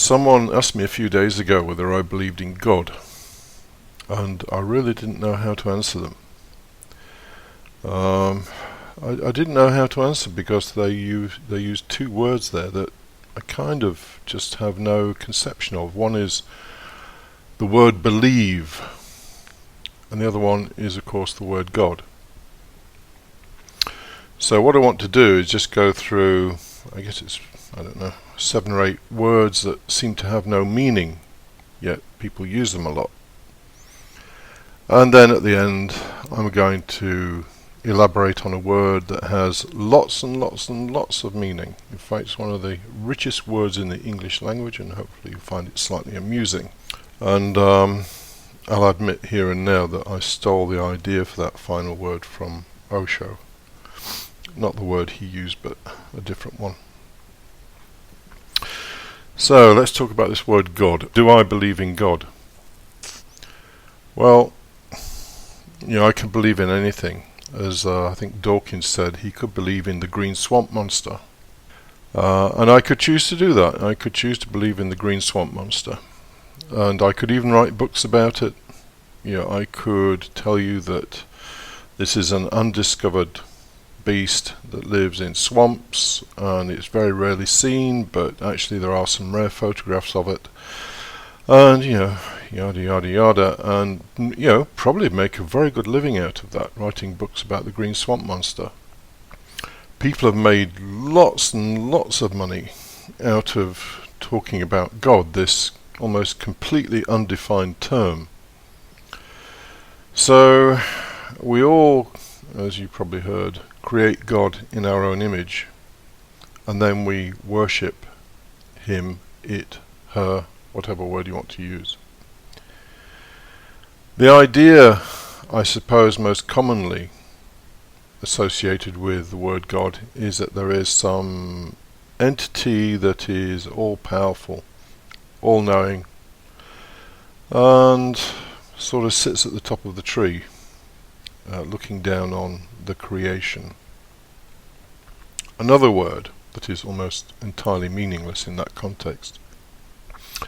Someone asked me a few days ago whether I believed in God, and I really didn't know how to answer them. I didn't know how to answer because they use two words there that I kind of just have no conception of. One is the word believe, and the other one is, of course, the word God. So what I want to do is just go through, I guess it's, I don't know, 7 or 8 words that seem to have no meaning, yet people use them a lot. And then at the end, I'm going to elaborate on a word that has lots and lots and lots of meaning. In fact, it's one of the richest words in the English language, and hopefully you'll find it slightly amusing. And I'll admit here and now that I stole the idea for that final word from Osho. Not the word he used, but a different one. So let's talk about this word God. Do I believe in God? Well, I can believe in anything. As I think Dawkins said, he could believe in the green swamp monster. And I could choose to do that. I could choose to believe in the green swamp monster. And I could even write books about it. I could tell you that this is an undiscovered beast that lives in swamps, and it's very rarely seen, but actually there are some rare photographs of it. And, yada yada yada, and, probably make a very good living out of that, writing books about the green swamp monster. People have made lots and lots of money out of talking about God, this almost completely undefined term. So, we all, as you probably heard, create God in our own image, and then we worship him, it, her, whatever word you want to use. The idea, I suppose, most commonly associated with the word God is that there is some entity that is all-powerful, all-knowing, and sort of sits at the top of the tree, looking down on the creation. Another word that is almost entirely meaningless in that context.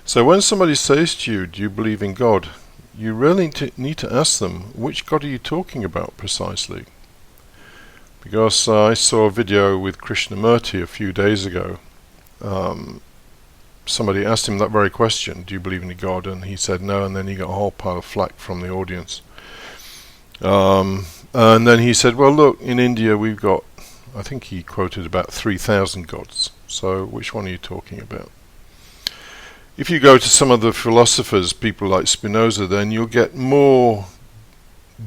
So when somebody says to you, do you believe in God? You really need to ask them, which God are you talking about precisely? Because I saw a video with Krishnamurti a few days ago. Somebody asked him that very question, do you believe in God? And he said no, and then he got a whole pile of flack from the audience. And then he said, well look, in India we've got, I think he quoted about 3,000 gods, so which one are you talking about? If you go to some of the philosophers, people like Spinoza, then you'll get more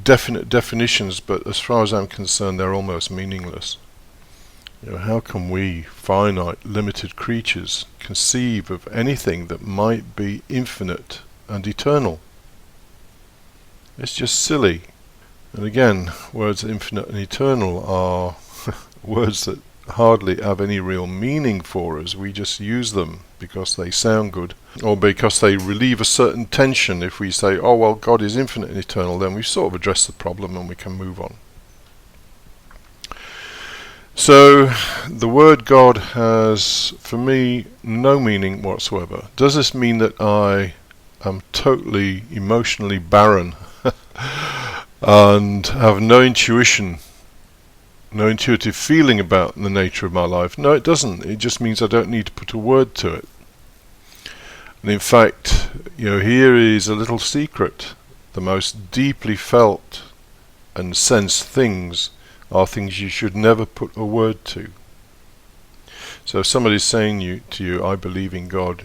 definite definitions, but as far as I'm concerned they're almost meaningless. How can we, finite, limited creatures, conceive of anything that might be infinite and eternal? It's just silly. And again, words infinite and eternal are words that hardly have any real meaning for us. We just use them because they sound good, or because they relieve a certain tension. If we say, oh well, God is infinite and eternal, then we've sort of addressed the problem and we can move on. So the word God has, for me, no meaning whatsoever. Does this mean that I am totally emotionally barren and have no intuition, no intuitive feeling about the nature of my life? No, it doesn't. It just means I don't need to put a word to it. And in fact, here is a little secret. The most deeply felt and sensed things are things you should never put a word to. So if somebody's saying to you, I believe in God,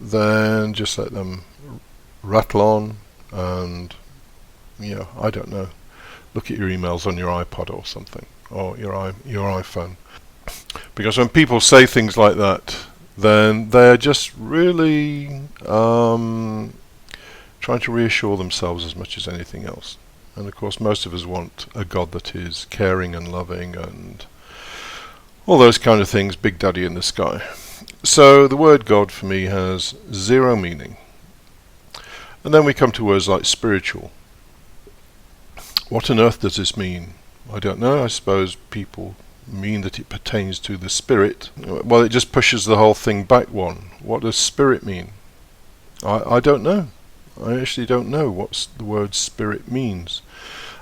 then just let them rattle on and, I don't know, look at your emails on your iPod or something, or your iPhone. Because when people say things like that, then they're just really trying to reassure themselves as much as anything else. And of course most of us want a God that is caring and loving and all those kind of things, Big Daddy in the sky. So the word God for me has zero meaning. And then we come to words like spiritual. What on earth does this mean? I don't know. I suppose people mean that it pertains to the spirit. Well, it just pushes the whole thing back one. What does spirit mean? I don't know. I actually don't know what the word spirit means.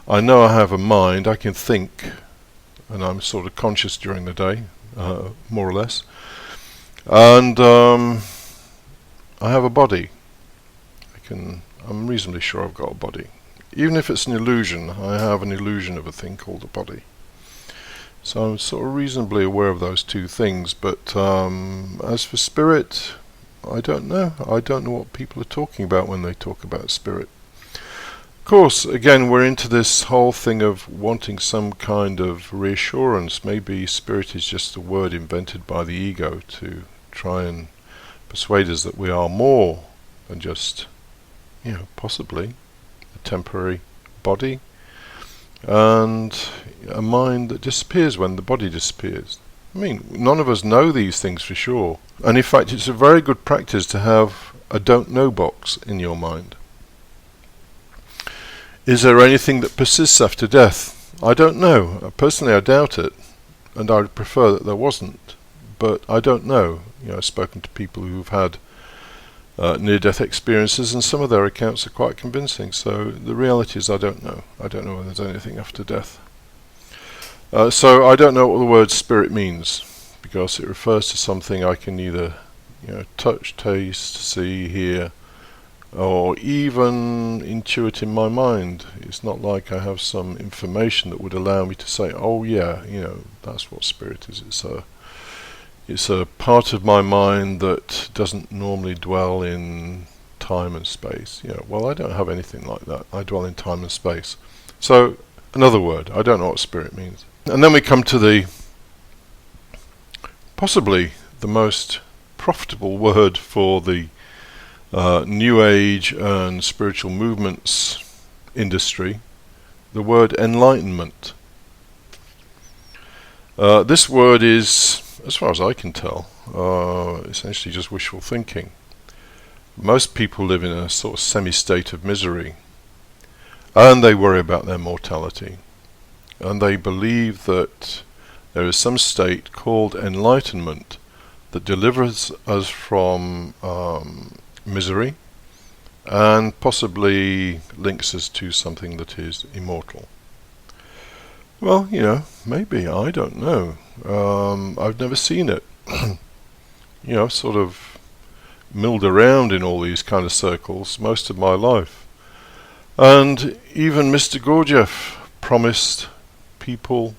I know I have a mind, I can think, and I'm sort of conscious during the day, more or less. And I have a body. I'm reasonably sure I've got a body. Even if it's an illusion, I have an illusion of a thing called a body. So I'm sort of reasonably aware of those two things, but as for spirit, I don't know. I don't know what people are talking about when they talk about spirit. Of course, again, we're into this whole thing of wanting some kind of reassurance. Maybe spirit is just a word invented by the ego to try and persuade us that we are more than just, possibly a temporary body and a mind that disappears when the body disappears. I mean, none of us know these things for sure. And in fact, it's a very good practice to have a don't know box in your mind. Is there anything that persists after death? I don't know. Personally, I doubt it, and I would prefer that there wasn't. But I don't know. I've spoken to people who've had near-death experiences, and some of their accounts are quite convincing. So the reality is I don't know. I don't know whether there's anything after death. So I don't know what the word spirit means, because it refers to something I can either touch, taste, see, hear, or even intuit in my mind. It's not like I have some information that would allow me to say, oh yeah, that's what spirit is. It's a part of my mind that doesn't normally dwell in time and space. Well, I don't have anything like that. I dwell in time and space. So, another word, I don't know what spirit means. And then we come to the possibly the most profitable word for the New Age and spiritual movements industry, the word enlightenment. This word is, as far as I can tell, essentially just wishful thinking. Most people live in a sort of semi-state of misery, and they worry about their mortality, and they believe that there is some state called enlightenment that delivers us from misery and possibly links us to something that is immortal. Well, maybe, I don't know. I've never seen it. Sort of milled around in all these kind of circles most of my life. And even Mr. Gurdjieff promised people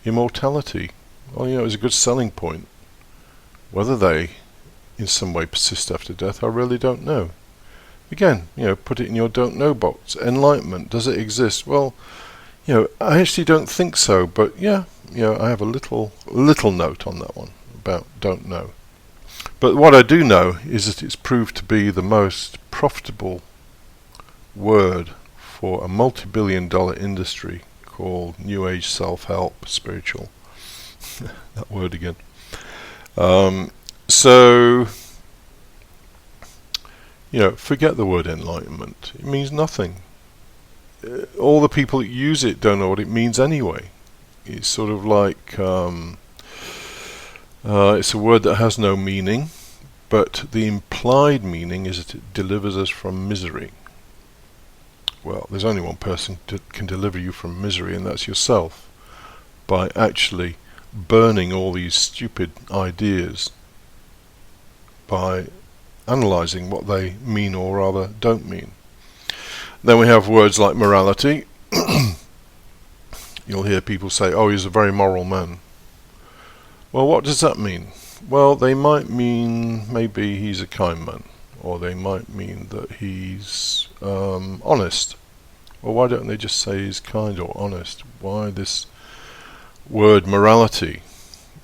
immortality. Well, it was a good selling point. Whether they in some way persist after death, I really don't know. Again, put it in your don't know box. Enlightenment, does it exist? Well, I actually don't think so, but I have a little note on that one about don't know. But what I do know is that it's proved to be the most profitable word for a multi-billion-dollar industry called New Age self-help, spiritual. That word again. So, forget the word enlightenment. It means nothing. All the people that use it don't know what it means anyway. It's sort of like it's a word that has no meaning, but the implied meaning is that it delivers us from misery. Well, there's only one person that can deliver you from misery, and that's yourself, by actually burning all these stupid ideas, by analysing what they mean or rather don't mean. Then we have words like morality. You'll hear people say, oh, he's a very moral man. Well, what does that mean? Well, they might mean maybe he's a kind man, or they might mean that he's honest. Well, why don't they just say he's kind or honest? Why this word morality?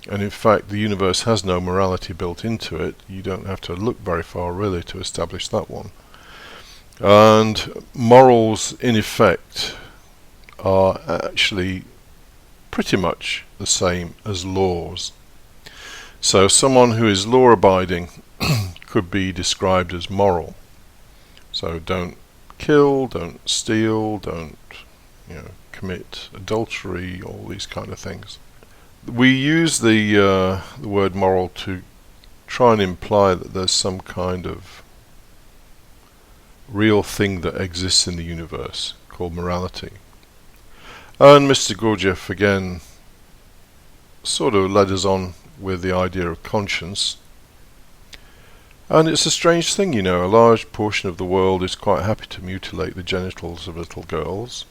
And in fact, the universe has no morality built into it. You don't have to look very far really to establish that one. And morals, in effect, are actually pretty much the same as laws. So someone who is law-abiding could be described as moral. So don't kill, don't steal, don't commit adultery, all these kind of things. We use the word moral to try and imply that there's some kind of real thing that exists in the universe called morality. And Mr. Gurdjieff again sort of led us on with the idea of conscience. And it's a strange thing, you know, a large portion of the world is quite happy to mutilate the genitals of little girls,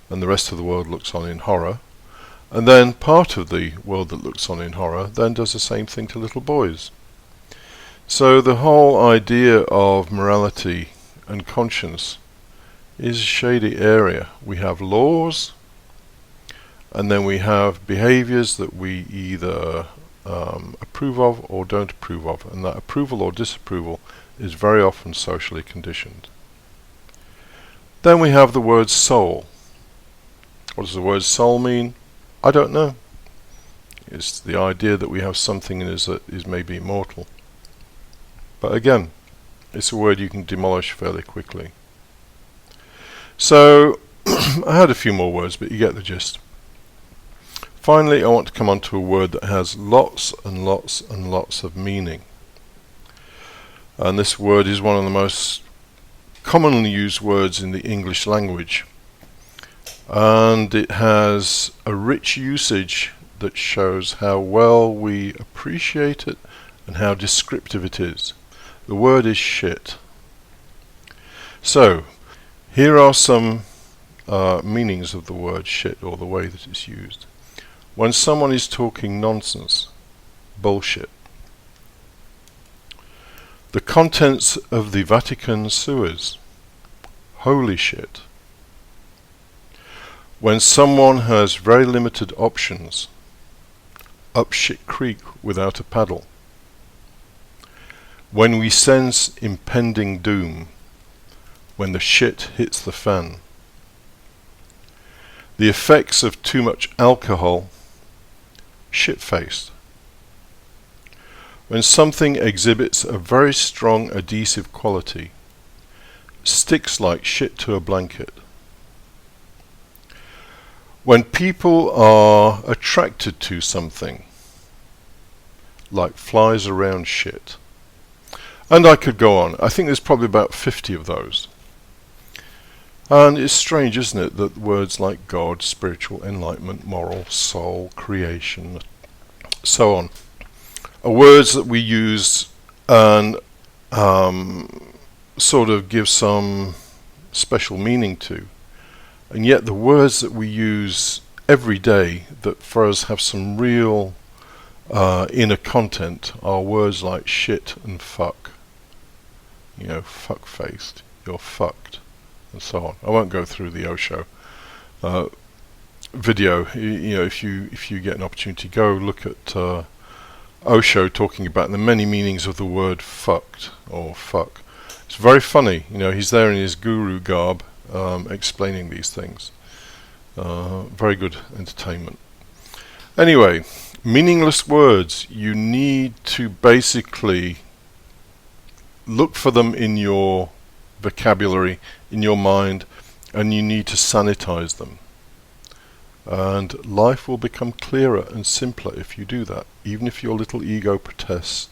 and the rest of the world looks on in horror. And then part of the world that looks on in horror then does the same thing to little boys. So the whole idea of morality and conscience is a shady area. We have laws, and then we have behaviors that we either approve of or don't approve of, and that approval or disapproval is very often socially conditioned. Then we have the word soul. What does the word soul mean? I don't know. It's the idea that we have something in us that is maybe immortal. But again, it's a word you can demolish fairly quickly. So, I had a few more words, but you get the gist. Finally, I want to come on to a word that has lots and lots and lots of meaning. And this word is one of the most commonly used words in the English language. And it has a rich usage that shows how well we appreciate it and how descriptive it is. The word is shit. So, here are some meanings of the word shit, or the way that it's used. When someone is talking nonsense, bullshit. The contents of the Vatican sewers, holy shit. When someone has very limited options, up shit creek without a paddle. When we sense impending doom, when the shit hits the fan. The effects of too much alcohol, shit-faced. When something exhibits a very strong adhesive quality, sticks like shit to a blanket. When people are attracted to something, like flies around shit. And I could go on. I think there's probably about 50 of those. And it's strange, isn't it, that words like God, spiritual, enlightenment, moral, soul, creation, so on, are words that we use and sort of give some special meaning to. And yet the words that we use every day that for us have some real inner content are words like shit and fuck. You know, fuck-faced, you're fucked, and so on. I won't go through the Osho video. You know, if you get an opportunity, go look at Osho talking about the many meanings of the word fucked or fuck. It's very funny. You know, he's there in his guru garb, explaining these things. Very good entertainment. Anyway, meaningless words, you need to basically look for them in your vocabulary, in your mind, and you need to sanitize them. And life will become clearer and simpler if you do that, even if your little ego protests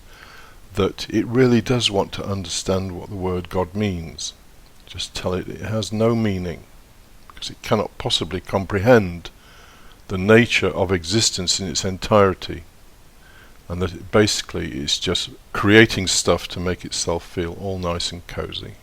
that it really does want to understand what the word God means. Just tell it has no meaning, because it cannot possibly comprehend the nature of existence in its entirety, and that it basically is just creating stuff to make itself feel all nice and cozy.